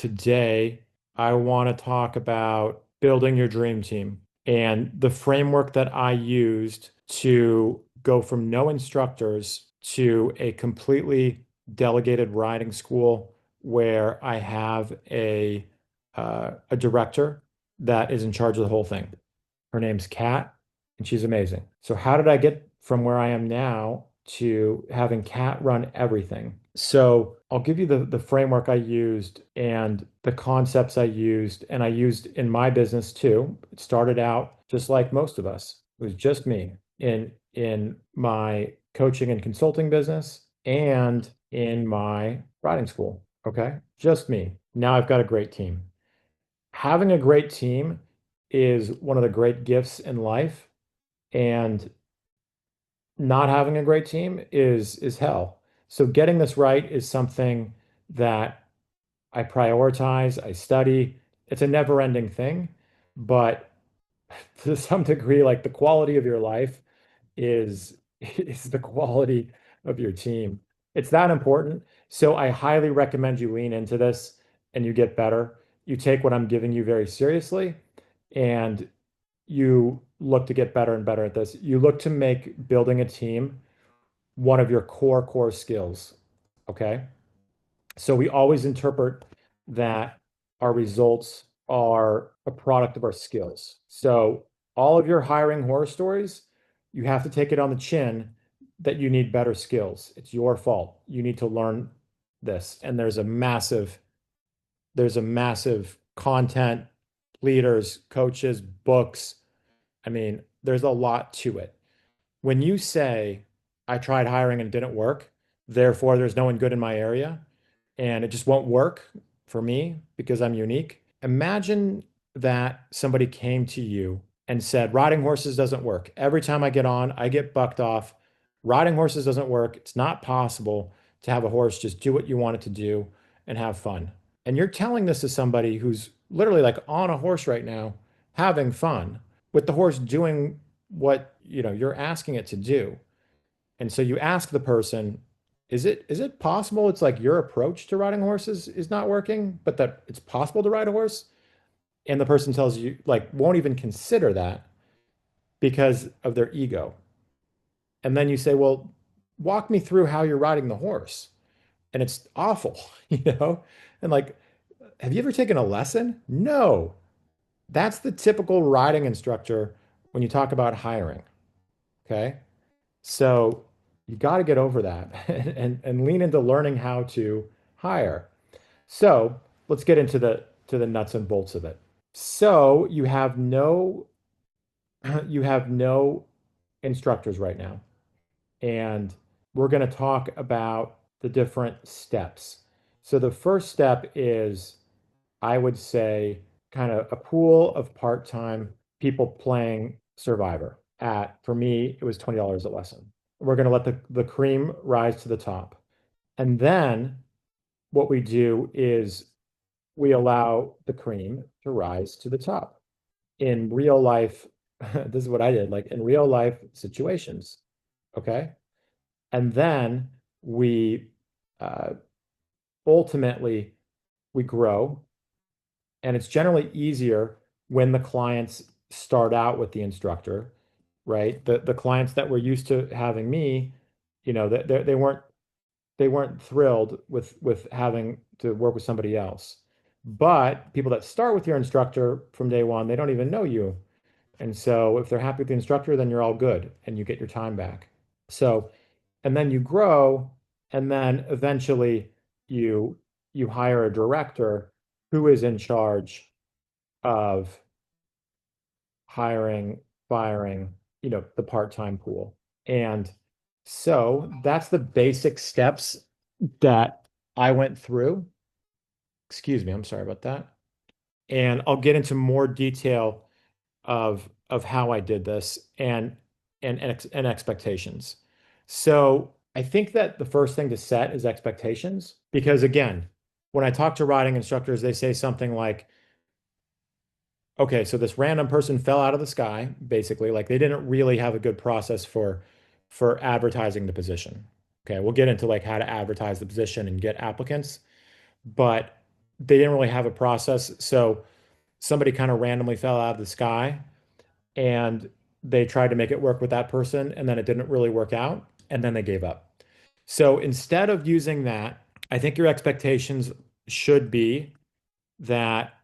Today, I want to talk about building your dream team and the framework that I used to go from no instructors to a completely delegated riding school where I have a director that is in charge of the whole thing. Her name's Kat, and she's amazing. So how did I get from where I am now to having Kat run everything? So I'll give you the framework I used and the concepts I used, and I used in my business too. It started out just like most of us. It was just me in my coaching and consulting business and in my riding school. Okay. Just me. Now I've got a great team. Having a great team is one of the great gifts in life, and not having a great team is hell. So getting this right is something that I prioritize, I study. It's a never-ending thing, but to some degree, like the quality of your life is is the quality of your team. It's that important. So I highly recommend you lean into this and you get better. You take what I'm giving you very seriously and you look to get better and better at this. You look to make building a team one of your core skills. Okay. So we always interpret that our results are a product of our skills. So all of your hiring horror stories, you have to take it on the chin that you need better skills. It's your fault. You need to learn this. And there's a massive content, leaders, coaches, books. I mean, there's a lot to it. When you say, I tried hiring and it didn't work, therefore there's no one good in my area, and it just won't work for me because I'm unique. Imagine that somebody came to you and said, riding horses doesn't work. Every time I get on, I get bucked off. Riding horses doesn't work. It's not possible to have a horse just do what you want it to do and have fun. And you're telling this to somebody who's literally like on a horse right now, having fun with the horse doing what, you're asking it to do. And so you ask the person, is it possible it's like your approach to riding horses is not working, but that it's possible to ride a horse? And the person tells you, like, won't even consider that because of their ego. And then you say, well, walk me through how you're riding the horse. And it's awful, you know? And like, have you ever taken a lesson? No. That's the typical riding instructor when you talk about hiring. Okay. So you got to get over that and lean into learning how to hire. So let's get into the nuts and bolts of it. So you have no instructors right now, and we're going to talk about the different steps. So the first step is, I would say, kind of a pool of part-time people playing Survivor. For me, it was $20 a lesson. We're going to let the cream rise to the top. And then what we do is we allow the cream to rise to the top. In real life, this is what I did, like in real life situations. Okay. And then we uh, ultimately we grow, and it's generally easier when the clients start out with the instructor, right? The clients that were used to having me, they weren't thrilled with having to work with somebody else. But people that start with your instructor from day one, they don't even know you. And so if they're happy with the instructor, then you're all good and you get your time back. So, and then you grow, and then eventually you you hire a director who is in charge of hiring, firing, the part-time pool. And so that's the basic steps that I went through. Excuse me, I'm sorry about that. And I'll get into more detail of how I did this and expectations. So I think that the first thing to set is expectations, because again, when I talk to riding instructors, they say something like, okay, so this random person fell out of the sky, basically, like they didn't really have a good process for advertising the position. Okay, we'll get into like how to advertise the position and get applicants, but they didn't really have a process. So somebody kind of randomly fell out of the sky and they tried to make it work with that person, and then it didn't really work out, and then they gave up. So instead of using that, I think your expectations should be that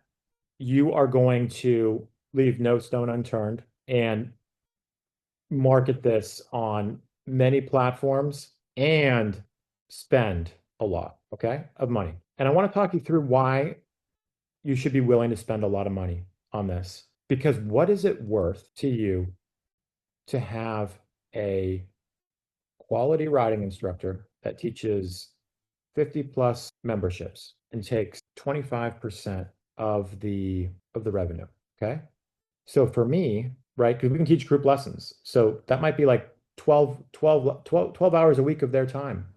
you are going to leave no stone unturned and market this on many platforms and spend a lot, okay, of money. And I want to talk you through why you should be willing to spend a lot of money on this. Because what is it worth to you to have a quality riding instructor that teaches 50 plus memberships and takes 25% of the revenue? Okay. So for me, right, because we can teach group lessons. So that might be like 12 hours a week of their time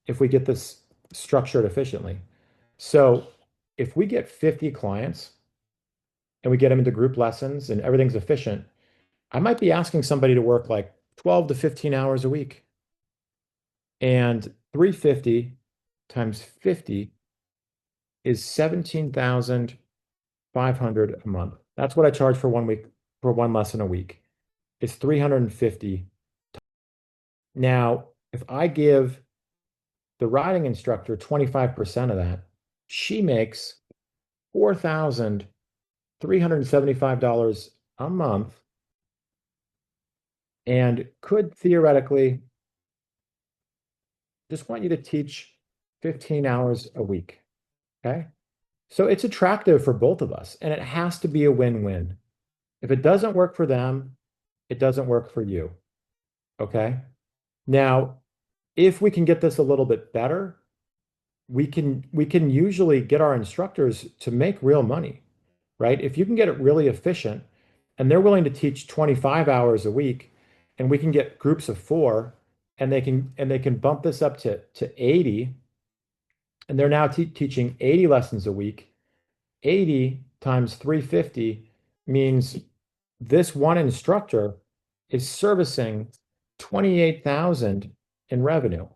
if we get this structured efficiently. So if we get 50 clients and we get them into group lessons and everything's efficient, I might be asking somebody to work like 12 to 15 hours a week. And 350 times 50 is 17,500 a month. That's what I charge for 1 week, for one lesson a week. It's 350. Now, if I give the riding instructor 25% of that, she makes $4,375 a month and could theoretically just want you to teach 15 hours a week. Okay. So it's attractive for both of us, and it has to be a win-win. If it doesn't work for them, it doesn't work for you. Okay. Now, if we can get this a little bit better, we can usually get our instructors to make real money, right? If you can get it really efficient and they're willing to teach 25 hours a week and we can get groups of four and they can bump this up to 80 and they're now teaching 80 lessons a week. 80 times 350 means this one instructor is servicing 28,000 in revenue.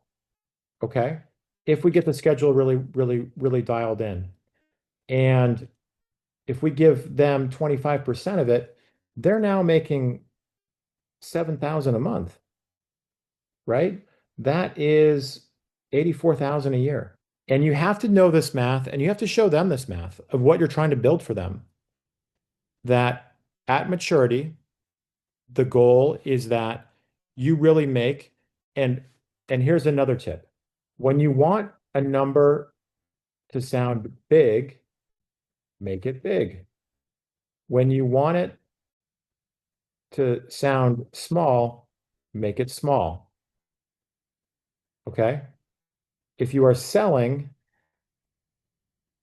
Okay. If we get the schedule really, really, really dialed in. And if we give them 25% of it, they're now making 7,000 a month, right? That is 84,000 a year. And you have to know this math and you have to show them this math of what you're trying to build for them. That at maturity, the goal is that you really make, and here's another tip. When you want a number to sound big, make it big. When you want it to sound small, make it small. Okay? If you are selling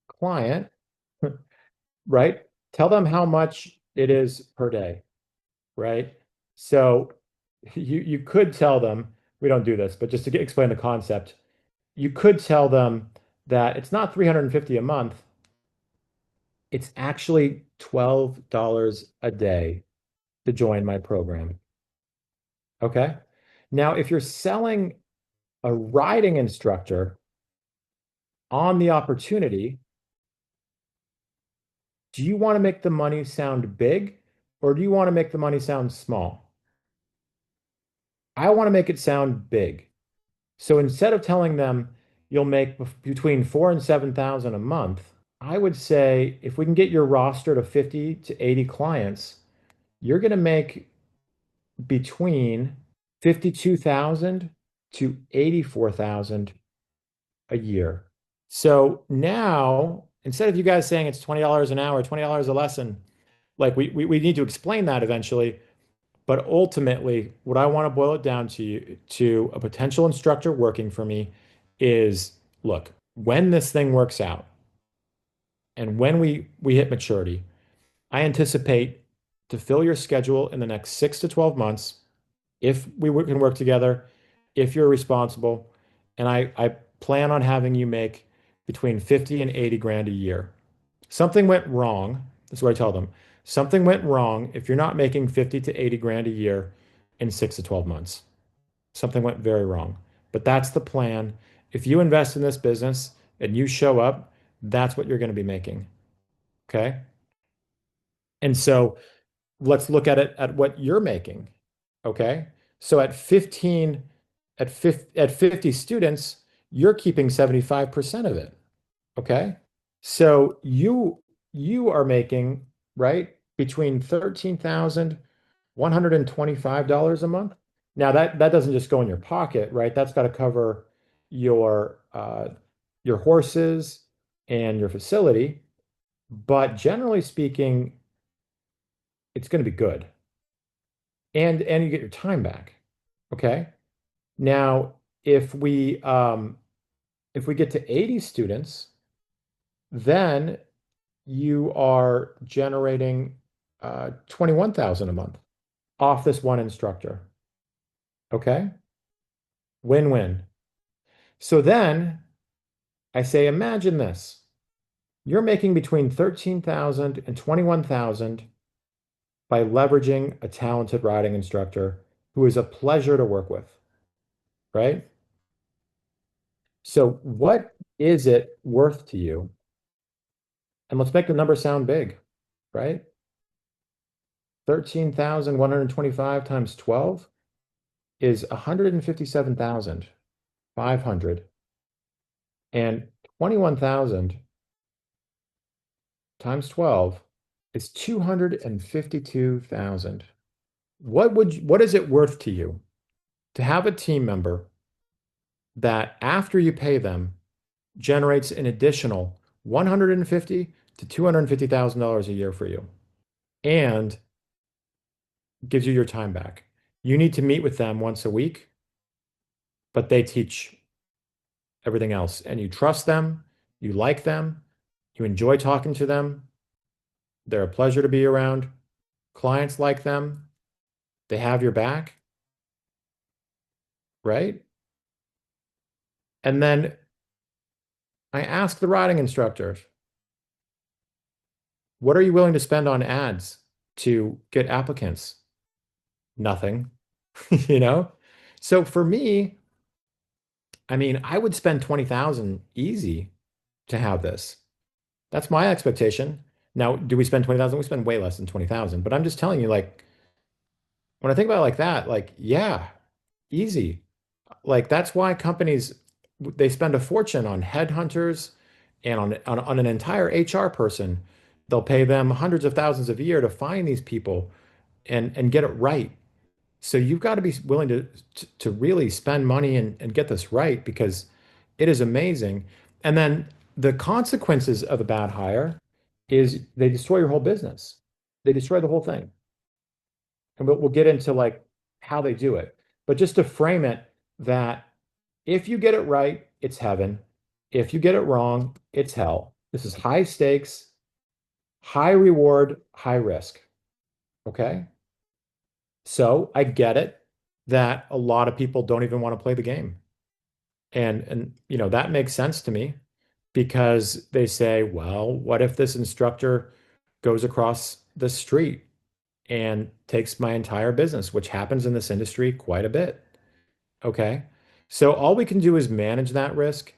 client, right? Tell them how much it is per day, right? So you could tell them, we don't do this, but just to explain the concept, you could tell them that it's not 350 a month, it's actually $12 a day to join my program. Okay. Now, if you're selling a riding instructor on the opportunity, do you want to make the money sound big or do you want to make the money sound small? I want to make it sound big. So instead of telling them you'll make between 4 and 7,000 a month, I would say if we can get your roster to 50 to 80 clients, you're going to make between 52,000 to 84,000 a year. So now, instead of you guys saying it's $20 an hour, $20 a lesson, like we need to explain that eventually. But ultimately, what I want to boil it down to a potential instructor working for me is, look, when this thing works out and when we hit maturity, I anticipate to fill your schedule in the next 6 to 12 months if can work together, if you're responsible, and I plan on having you make between 50 and 80 grand a year. Something went wrong. That's what I tell them. Something went wrong if you're not making 50 to 80 grand a year in 6 to 12 months. Something went very wrong. But that's the plan. If you invest in this business and you show up That's what you're going to be making. Okay. And so let's look at it at what you're making. Okay. So at 50 students, you're keeping 75% of it. Okay. So you are making, right, between $13,125 a month. Now that doesn't just go in your pocket, right? That's got to cover your horses and your facility. But generally speaking, it's going to be good. And you get your time back. Okay. Now, if we if we get to 80 students, then you are generating 21,000 a month off this one instructor. Okay? Win-win. So then I say, imagine this. You're making between 13,000 and 21,000 by leveraging a talented riding instructor who is a pleasure to work with, right? So what is it worth to you? And let's make the number sound big, right? 13,125 times 12 is 157,500. And 21,000 times 12 is 252,000. What is it worth to you to have a team member that after you pay them generates an additional 150 to $250,000 a year for you and gives you your time back? You need to meet with them once a week, but they teach everything else and you trust them, you like them, you enjoy talking to them, they're a pleasure to be around. Clients like them, they have your back, right? And then I ask the riding instructors, what are you willing to spend on ads to get applicants? Nothing, you know? So for me, I mean, I would spend 20,000 easy to have this. That's my expectation. Now, do we spend 20,000? We spend way less than 20,000, but I'm just telling you, like, when I think about it like that, like, yeah, easy. Like that's why companies they spend a fortune on headhunters and on an entire HR person. They'll pay them hundreds of thousands a year to find these people and get it right. So you've got to be willing to really spend money and get this right because it is amazing. And then the consequences of a bad hire is they destroy your whole business. They destroy the whole thing. And we'll get into like how they do it. But just to frame it that if you get it right, it's heaven. If you get it wrong, it's hell. This is high stakes, high reward, high risk. Okay. So I get it that a lot of people don't even want to play the game. And you know, that makes sense to me because they say, well, what if this instructor goes across the street and takes my entire business, which happens in this industry quite a bit. Okay. So all we can do is manage that risk.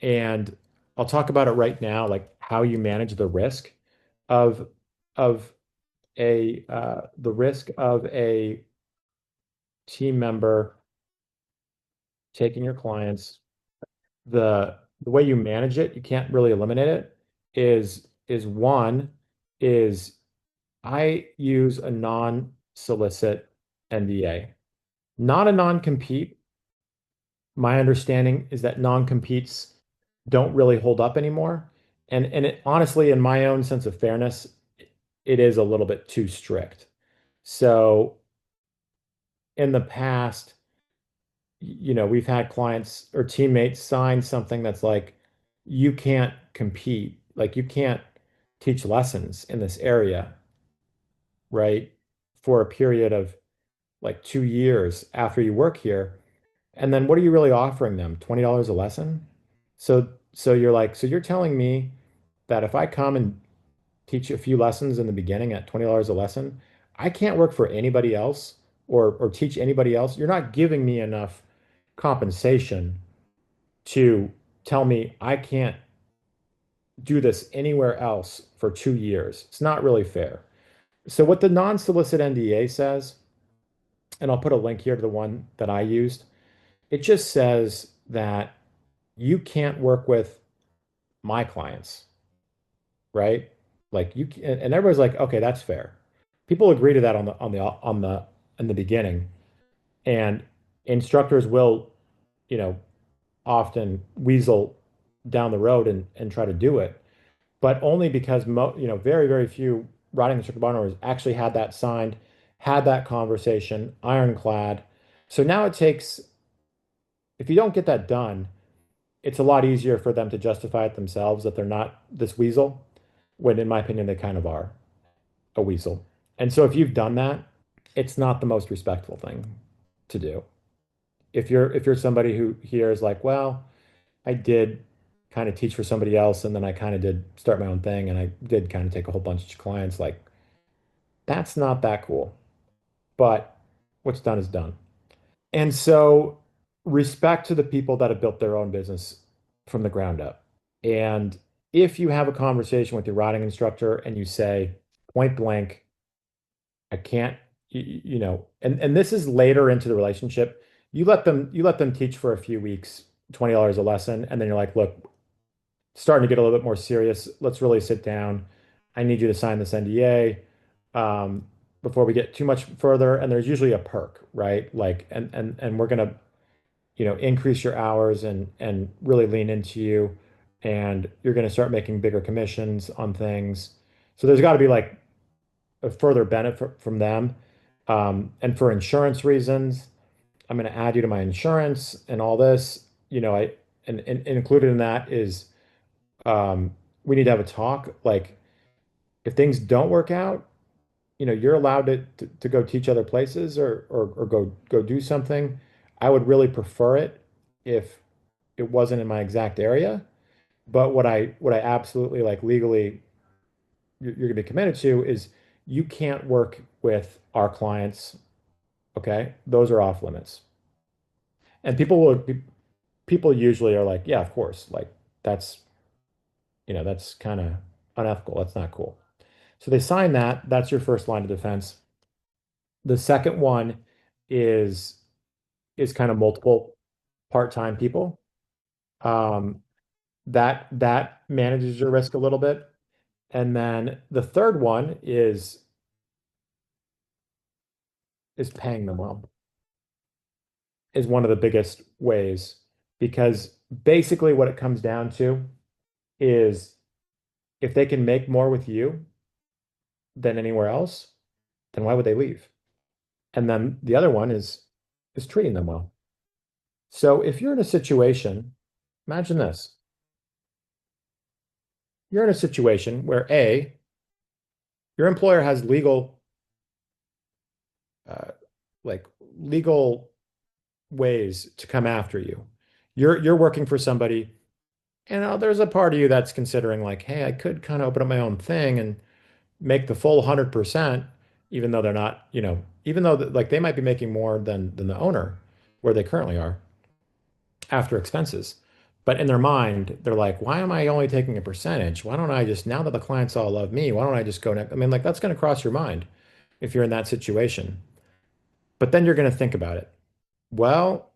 And I'll talk about it right now, like how you manage the risk of of the risk of a team member taking your clients. The way you manage it, you can't really eliminate it, is one is I use a non-solicit NDA, not a non-compete. My understanding is that non-competes don't really hold up anymore. And it, honestly, in my own sense of fairness, it is a little bit too strict. So in the past, you know, we've had clients or teammates sign something that's like, you can't compete, like you can't teach lessons in this area, right? For a period of like 2 years after you work here. And then what are you really offering them? $20 a lesson? So you're like, so you're telling me that if I come and teach a few lessons in the beginning at $20 a lesson, I can't work for anybody else or teach anybody else. You're not giving me enough compensation to tell me I can't do this anywhere else for 2 years. It's not really fair. So what the non-solicit NDA says, and I'll put a link here to the one that I used, it just says that you can't work with my clients, right? Like you can, and everybody's like, okay, that's fair. People agree to that on the in the beginning, and instructors will, you know, often weasel down the road and try to do it, but only because very, very few riding instructor bar owners actually had that signed, had that conversation, ironclad. So now it takes, if you don't get that done, it's a lot easier for them to justify it themselves that they're not this weasel, when in my opinion they kind of are a weasel. And so if you've done that, it's not the most respectful thing to do. If you're somebody who here is like, well, I did kind of teach for somebody else, and then I kind of did start my own thing, and I did kind of take a whole bunch of clients. Like, that's not that cool. But what's done is done. And so, respect to the people that have built their own business from the ground up. And if you have a conversation with your riding instructor and you say, point blank, I can't, and this is later into the relationship, you let them teach for a few weeks, $20 a lesson, and then you're like, look, starting to get a little bit more serious. Let's really sit down. I need you to sign this NDA before we get too much further. And there's usually a perk, right? Like, and we're gonna, increase your hours and really lean into you, and you're gonna start making bigger commissions on things. So there's got to be like a further benefit from them. And for insurance reasons, I'm going to add you to my insurance and all this. And included in that is we need to have a talk. Like, if things don't work out, you're allowed to go teach other places, or go do something. I would really prefer it if it wasn't in my exact area. But what I absolutely like legally you're going to be committed to is you can't work with our clients. Okay, those are off limits. And people usually are like, yeah, of course, like that's that's kind of unethical. That's not cool. So they sign that. That's your first line of defense. The second one is is kind of multiple part-time people. Um, that manages your risk a little bit. And then the third one is paying them well, is one of the biggest ways, because basically what it comes down to is if they can make more with you than anywhere else, then why would they leave? And then the other one is treating them well. So if you're in a situation, imagine this. You're in a situation where A, your employer has uh, legal ways to come after you. You're working for somebody, and there's a part of you that's considering like, hey, I could kind of open up my own thing and make the full 100%, even though they're not, even though like they might be making more than the owner where they currently are after expenses. But in their mind, they're like, why am I only taking a percentage? Why don't I just, now that the clients all love me, why don't I just go next? I mean, like that's going to cross your mind if you're in that situation. But then you're going to think about it. Well,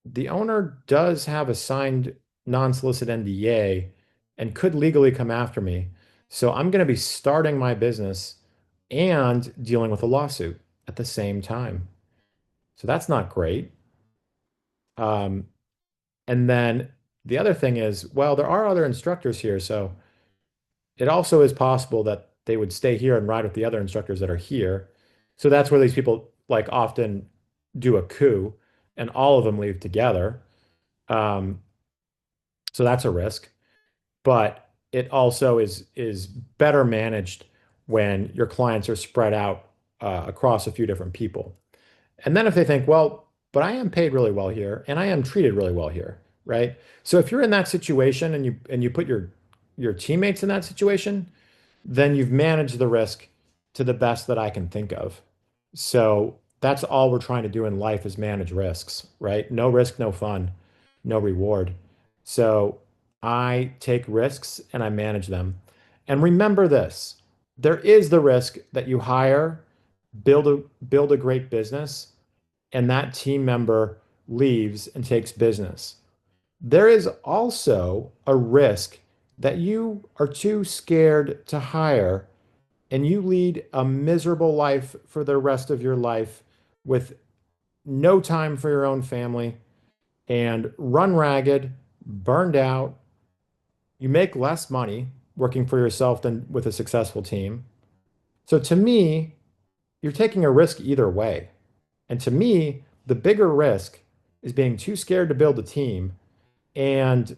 the owner does have a signed non-solicit NDA and could legally come after me. So I'm going to be starting my business and dealing with a lawsuit at the same time. So that's not great. Um, and then the other thing is, well, there are other instructors here. So it also is possible that they would stay here and ride with the other instructors that are here. So that's where these people like often do a coup and all of them leave together. Um, so that's a risk. But it also is better managed when your clients are spread out across a few different people. And then if they think, well, but I am paid really well here and I am treated really well here, right? So if you're in that situation and you put your teammates in that situation, then you've managed the risk to the best that I can think of. So that's all we're trying to do in life is manage risks, right? No risk, no fun, no reward. So I take risks and I manage them. And remember this, there is the risk that you hire, build a great business, and that team member leaves and takes business. There is also a risk that you are too scared to hire and you lead a miserable life for the rest of your life with no time for your own family and run ragged, burned out. You make less money working for yourself than with a successful team. So to me, you're taking a risk either way. And to me, the bigger risk is being too scared to build a team and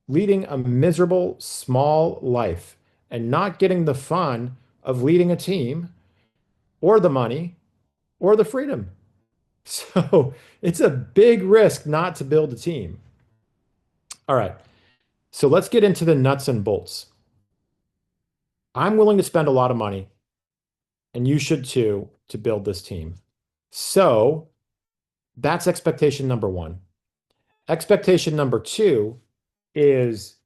leading a miserable, small life and not getting the fun of leading a team or the money or the freedom. So it's a big risk not to build a team. All right. So let's get into the nuts and bolts. I'm willing to spend a lot of money, and you should too, to build this team. So that's expectation number one. Expectation number two is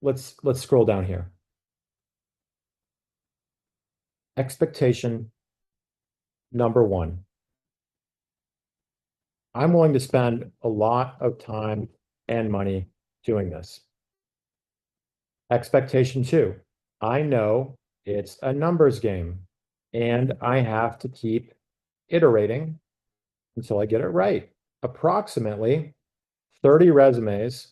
let's scroll down here. Expectation number one. I'm willing to spend a lot of time and money doing this. Expectation two. I know it's a numbers game and I have to keep iterating until I get it right. Approximately 30 resumes,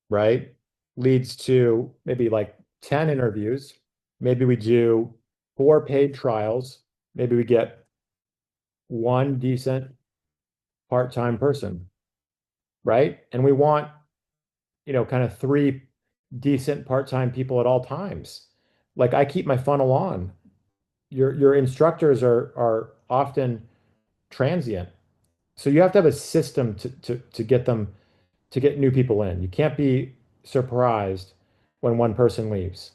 right, leads to maybe like 10 interviews. Maybe we do 4 paid trials. Maybe we get one decent part-time person, right? And we want, kind of 3 decent part-time people at all times. Like I keep my funnel on. Your instructors are often transient. So you have to have a system to get them to get new people in. You can't be surprised when one person leaves.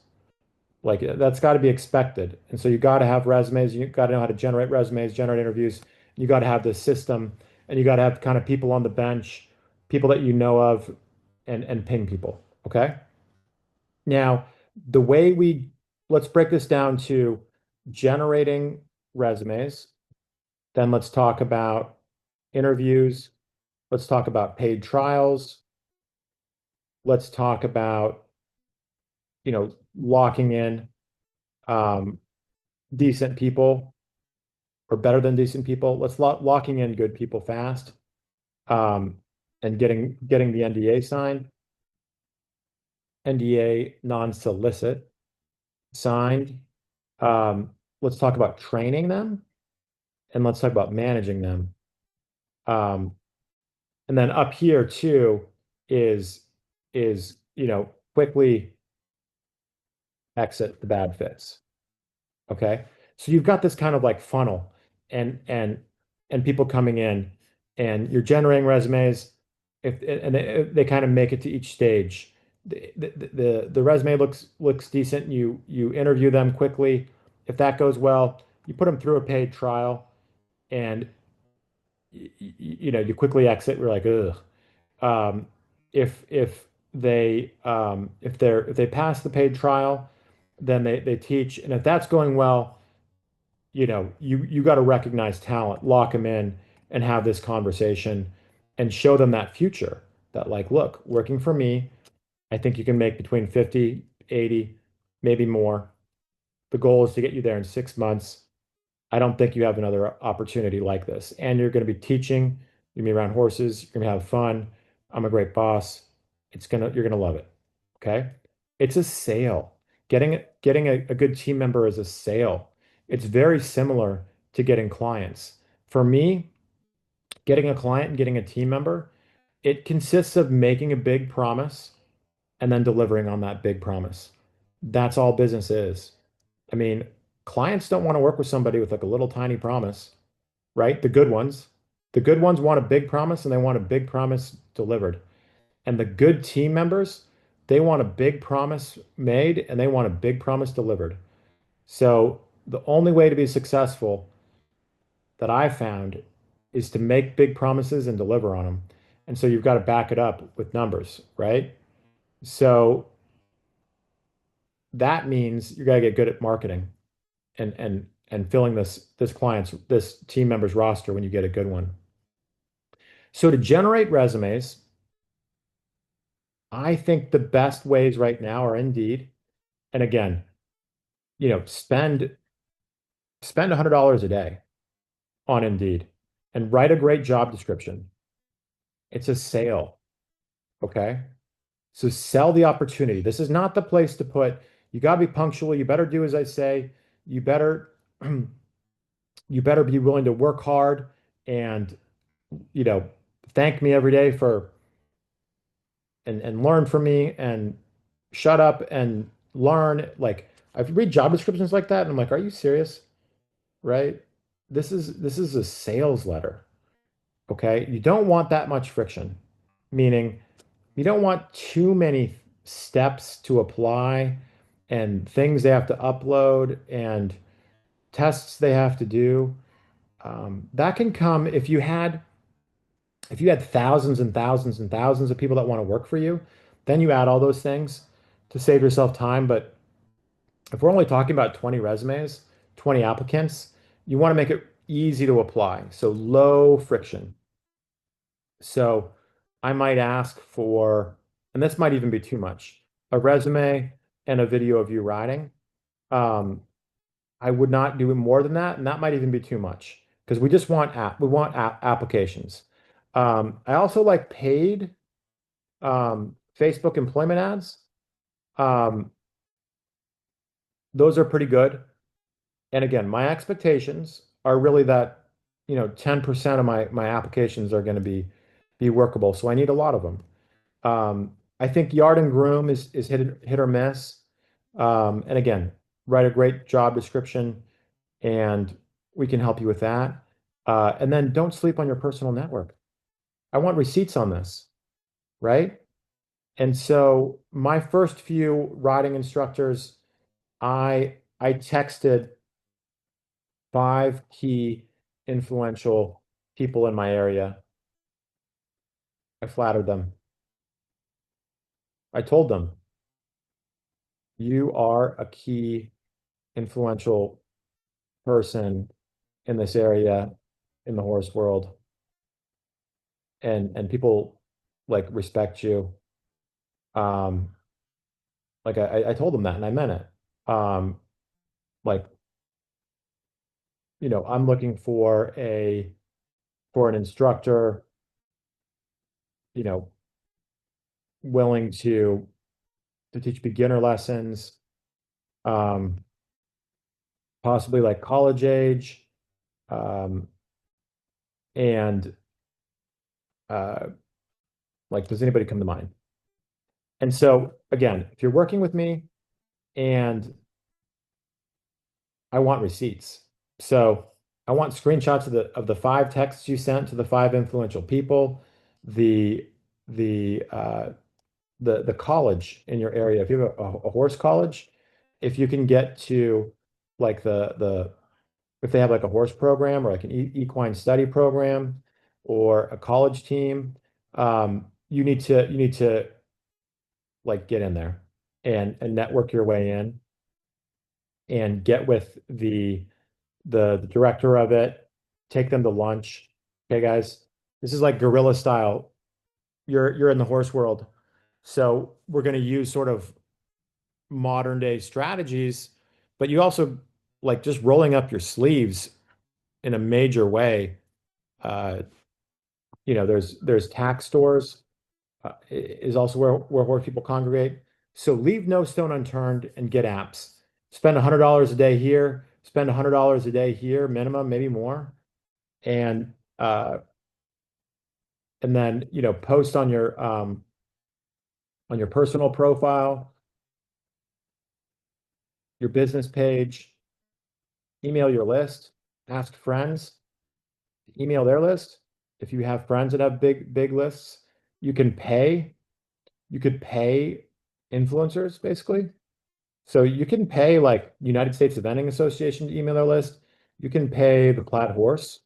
Like that's got to be expected. And so you got to have resumes. You got to know how to generate resumes, generate interviews. You got to have the system, and you got to have kind of people on the bench, people that you know of, and ping people. Okay. Now, the way we let's break this down to generating resumes. Then let's talk about interviews. Let's talk about paid trials. Let's talk about, locking in um, decent people or better than decent people. Let's locking in good people fast um, and getting the NDA signed, NDA non-solicit signed. Um, let's talk about training them and let's talk about managing them. Um, and then up here too is quickly exit the bad fits. Okay. So you've got this kind of like funnel and people coming in and you're generating resumes if and they kind of make it to each stage. The resume looks decent. You interview them quickly. If that goes well, you put them through a paid trial and you quickly exit. We're like, ugh. Um, if they pass the paid trial, then they teach, and if that's going well, you got to recognize talent, lock them in, and have this conversation, and show them that future. That like, look, working for me, I think you can make between 50, 80, maybe more. The goal is to get you there in 6 months. I don't think you have another opportunity like this. And you're going to be teaching, you're going to be around horses, you're going to have fun. I'm a great boss. You're going to love it. Okay. It's a sale. Getting a good team member is a sale. It's very similar to getting clients. For me, getting a client and getting a team member, it consists of making a big promise and then delivering on that big promise. That's all business is. I mean, clients don't want to work with somebody with like a little tiny promise, right? The good ones. The good ones want a big promise and they want a big promise delivered. And the good team members, they want a big promise made and they want a big promise delivered. So the only way to be successful that I found is to make big promises and deliver on them. And so you've got to back it up with numbers, right? So that means you got to get good at marketing and filling this team member's roster when you get a good one. So to generate resumes, I think the best ways right now are Indeed. And again, spend $100 a day on Indeed and write a great job description. It's a sale, okay? So sell the opportunity. This is not the place to put, you got to be punctual. You better do as I say. You better you better be willing to work hard and, you know, thank me every day for and learn from me and shut up and learn. Like I read job descriptions like that and I'm like, are you serious? Right? This is a sales letter. Okay? You don't want that much friction, meaning you don't want too many steps to apply and things they have to upload and tests they have to do. That can come if you had thousands and thousands and thousands of people that want to work for you, then you add all those things to save yourself time. But if we're only talking about 20 resumes, 20 applicants, you want to make it easy to apply. So low friction. So I might ask for, and this might even be too much, a resume and a video of you riding. Um, I would not do more than that, and that might even be too much because we want applications. I also like paid Facebook employment ads. Um, those are pretty good. And again, my expectations are really that, 10% of my applications are going to be workable. So I need a lot of them. I think yard and groom is hit or miss. And again, write a great job description and we can help you with that. And then don't sleep on your personal network. I want receipts on this, right? And so my first few riding instructors, I texted 5 key influential people in my area. I flattered them. I told them, you are a key influential person in this area in the horse world. And people like respect you. Um, like I told them that and I meant it. Like, I'm looking for an instructor, you know, willing to teach beginner lessons, um, possibly like college age, um, and uh, like, does anybody come to mind? And so again, if you're working with me and I want receipts, so I want screenshots of the 5 texts you sent to the 5 influential people, the the uh, the college in your area. If you have a horse college, if you can get to like the if they have like a horse program or like an equine study program or a college team, you need to like get in there and network your way in and get with the director of it, take them to lunch. Okay, guys, this is like guerrilla style. You're in the horse world. So we're going to use sort of modern day strategies, but you also like just rolling up your sleeves in a major way. Uh, there's tax stores is also where horse people congregate. So leave no stone unturned and get apps. Spend $100 a day here, spend $100 a day here, minimum, maybe more, and uh, and then post on your personal profile, your business page, email your list, ask friends, email their list. If you have friends that have big lists, you can pay, you could pay influencers basically. So you can pay like United States Eventing Association to email their list. You can pay the Plaid Horse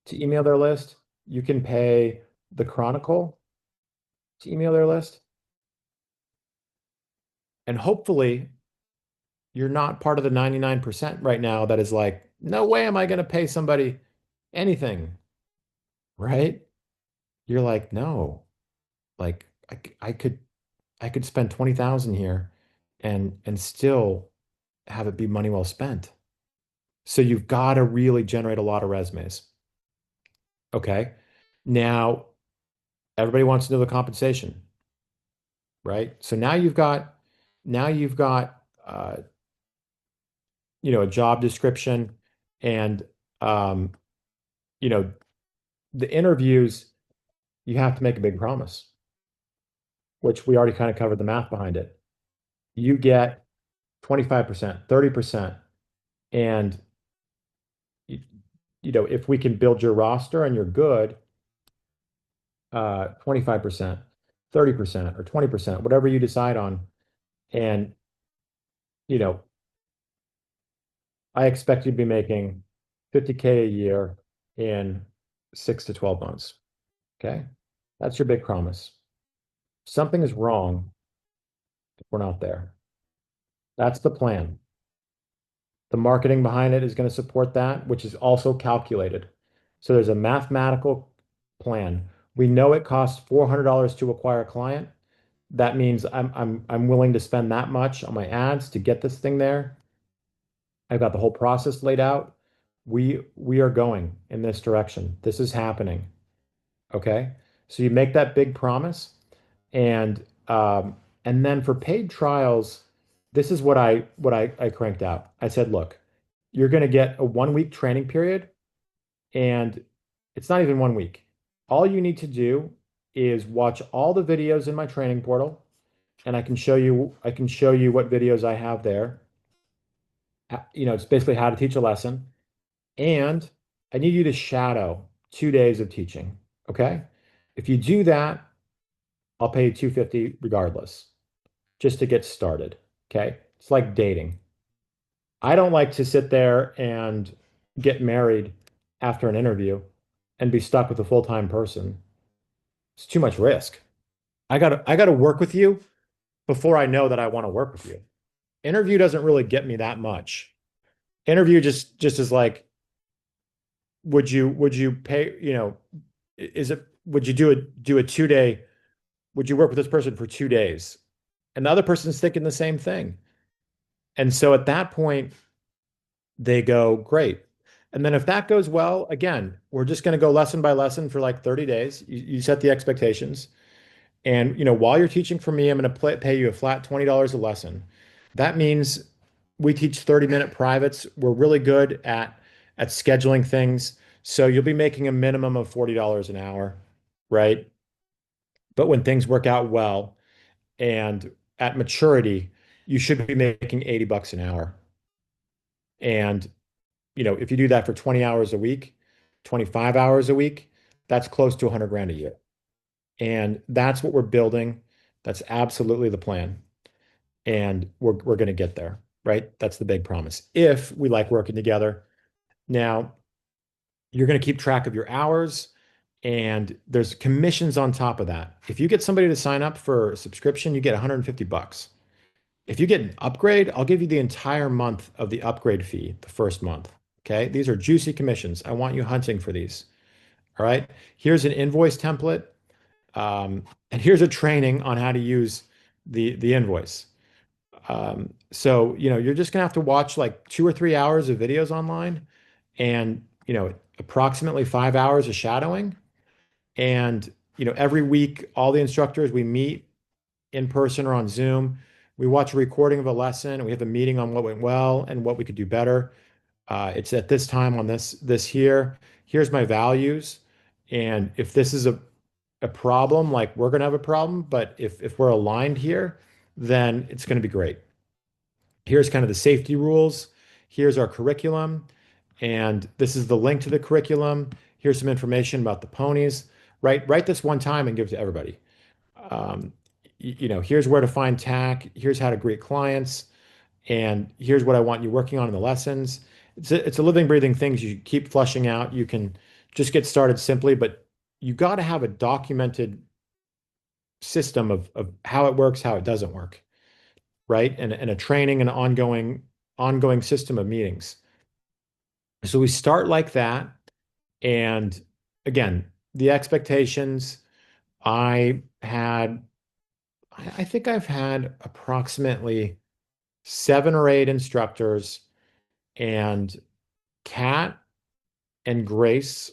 to email their list. You can pay the Chronicle to email their list. And hopefully you're not part of the 99% right now that is like, no way am I going to pay somebody anything, right? You're like, no, like I could spend 20,000 here and still have it be money well spent. So you've got to really generate a lot of resumes. Okay. Now everybody wants to know the compensation, right? So now you've got a job description and um, you know, the interviews, you have to make a big promise, which we already kind of covered the math behind it. You get 25%, 30%, and you, if we can build your roster and you're good, 25%, 30%, or 20%, whatever you decide on. And, you know, I expect you to be making 50K a year in 6 to 12 months. Okay. That's your big promise. Something is wrong if we're not there. That's the plan. The marketing behind it is going to support that, which is also calculated. So there's a mathematical plan. We know it costs $400 to acquire a client. That means I'm willing to spend that much on my ads to get this thing there. I've got the whole process laid out. We are going in this direction. This is happening. Okay. So you make that big promise, and and then for paid trials, this is what I cranked out. I said, look, you're going to get a 1 week training period, and it's not even 1 week. All you need to do is watch all the videos in my training portal, and I can show you what videos I have there. It's basically how to teach a lesson, and I need you to shadow 2 days of teaching. Okay? If you do that, I'll pay you 250 regardless, just to get started. Okay? It's like dating. I don't like to sit there and get married after an interview and be stuck with a full-time person. It's too much risk. I gotta work with you before I know that I want to work with you. Interview doesn't really get me that much. Interview just is like, would you pay, is it would you do a 2 day, would you work with this person for 2 days? And the other person's thinking the same thing. And so at that point, they go, great. And then if that goes well, again, we're just going to go lesson by lesson for like 30 days. You set the expectations. And while you're teaching for me, I'm going to pay you a flat $20 a lesson. That means we teach 30-minute privates. We're really good at scheduling things. So you'll be making a minimum of $40 an hour, right? But when things work out well and at maturity, you should be making 80 bucks an hour. And if you do that for 20 hours a week, 25 hours a week, that's close to 100 grand a year. And that's what we're building. That's absolutely the plan. And we're going to get there, right? That's the big promise. If we like working together. Now, you're going to keep track of your hours, and there's commissions on top of that. If you get somebody to sign up for a subscription, you get 150 bucks. If you get an upgrade, I'll give you the entire month of the upgrade fee the first month. Okay. These are juicy commissions. I want you hunting for these. All right. Here's an invoice template. And here's a training on how to use the invoice. So, you're just gonna have to watch like 2 or 3 hours of videos online and, approximately 5 hours of shadowing. And, every week, all the instructors, we meet in person or on Zoom. We watch a recording of a lesson and we have a meeting on what went well and what we could do better. It's at this time on this here. Here's my values. And if this is a problem, like we're gonna have a problem, but if we're aligned here, then it's gonna be great. Here's kind of the safety rules. Here's our curriculum. And this is the link to the curriculum. Here's some information about the ponies. Write this one time and give it to everybody. Um, here's where to find TAC. Here's how to greet clients. And here's what I want you working on in the lessons. It's a living, breathing things you keep flushing out. You can just get started simply, but you got to have a documented system of how it works, how it doesn't work, right? And a training and ongoing system of meetings. So we start like that. And again, the expectations I had, I think I've had approximately 7 or 8 instructors, and Kat and Grace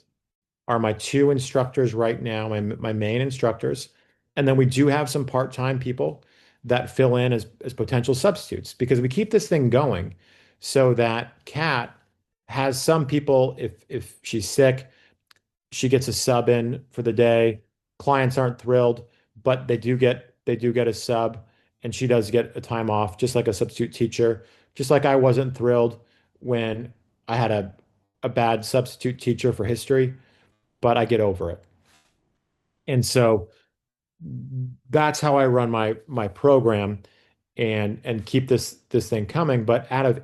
are my two instructors right now, my main instructors. And then we do have some part-time people that fill in as potential substitutes because we keep this thing going so that Kat has some people, if she's sick, she gets a sub in for the day. Clients aren't thrilled, but they do get a sub, and she does get a time off, just like a substitute teacher. Just like I wasn't thrilled when I had a bad substitute teacher for history, but I get over it. And so that's how I run my program and keep this thing coming. But out of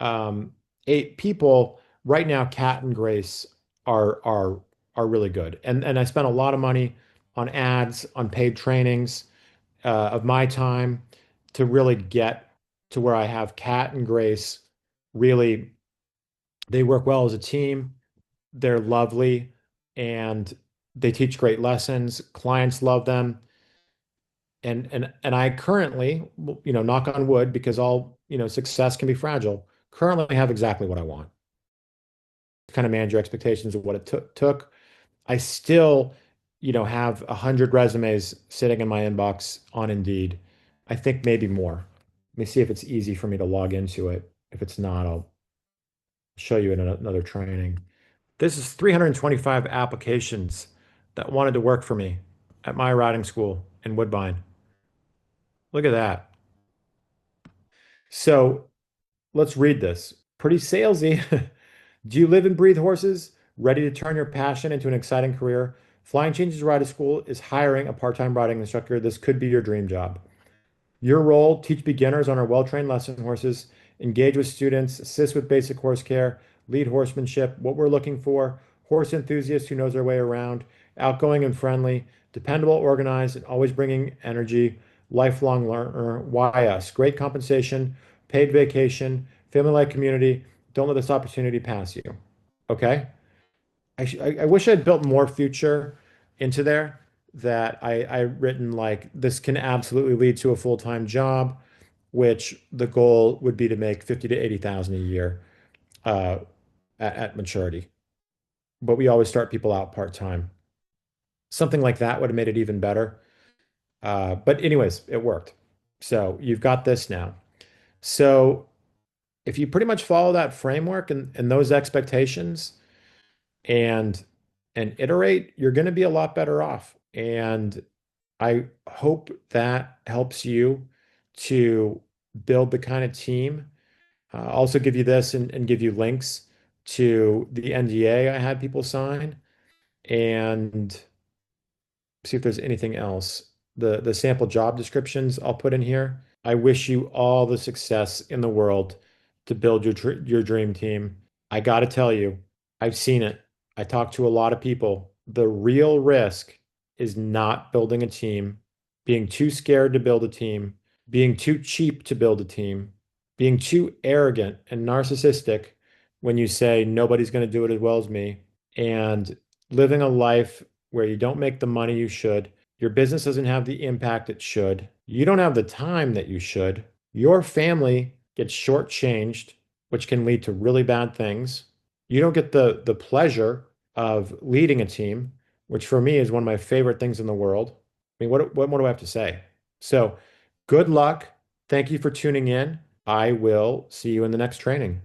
um, 8 people right now, Kat and Grace are are are really good. And I spent a lot of money on ads, on paid trainings of my time to really get to where I have Kat and Grace really, they work well as a team. They're lovely and they teach great lessons. Clients love them. And I currently, knock on wood, because all, success can be fragile, currently have exactly what I want. Kind of manage your expectations of what it took. I still, have 100 resumes sitting in my inbox on Indeed. I think maybe more. Let me see if it's easy for me to log into it. If it's not, I'll show you in another training. This is 325 applications that wanted to work for me at my riding school in Woodbine. Look at that. So let's read this. Pretty salesy. Do you live and breathe horses? Ready to turn your passion into an exciting career? Flying Changes Rider School is hiring a part-time riding instructor. This could be your dream job. Your role: teach beginners on our well-trained lesson horses, engage with students, assist with basic horse care, lead horsemanship. What we're looking for: horse enthusiast who knows their way around, outgoing and friendly, dependable, organized, and always bringing energy, lifelong learner. Why us? Great compensation, paid vacation, family-like community. Don't let this opportunity pass you. Okay? I wish I'd built more future into there, that I written like this can absolutely lead to a full-time job, which the goal would be to make 50 to 80,000 a year uh, at maturity. But we always start people out part-time. Something like that would have made it even better. But anyways, it worked. So you've got this now. So if you pretty much follow that framework and those expectations, and iterate, you're going to be a lot better off. And I hope that helps you to build the kind of team. I'll also give you this and give you links to the NDA I had people sign, and see if there's anything else. The sample job descriptions I'll put in here. I wish you all the success in the world to build your dream team. I got to tell you, I've seen it. I talk to a lot of people. The real risk is not building a team, being too scared to build a team, being too cheap to build a team, being too arrogant and narcissistic when you say nobody's going to do it as well as me, and living a life where you don't make the money you should. Your business doesn't have the impact it should. You don't have the time that you should. Your family gets shortchanged, which can lead to really bad things. You don't get the pleasure of leading a team, which for me is one of my favorite things in the world. I mean, what more do I have to say? So, good luck. Thank you for tuning in. I will see you in the next training.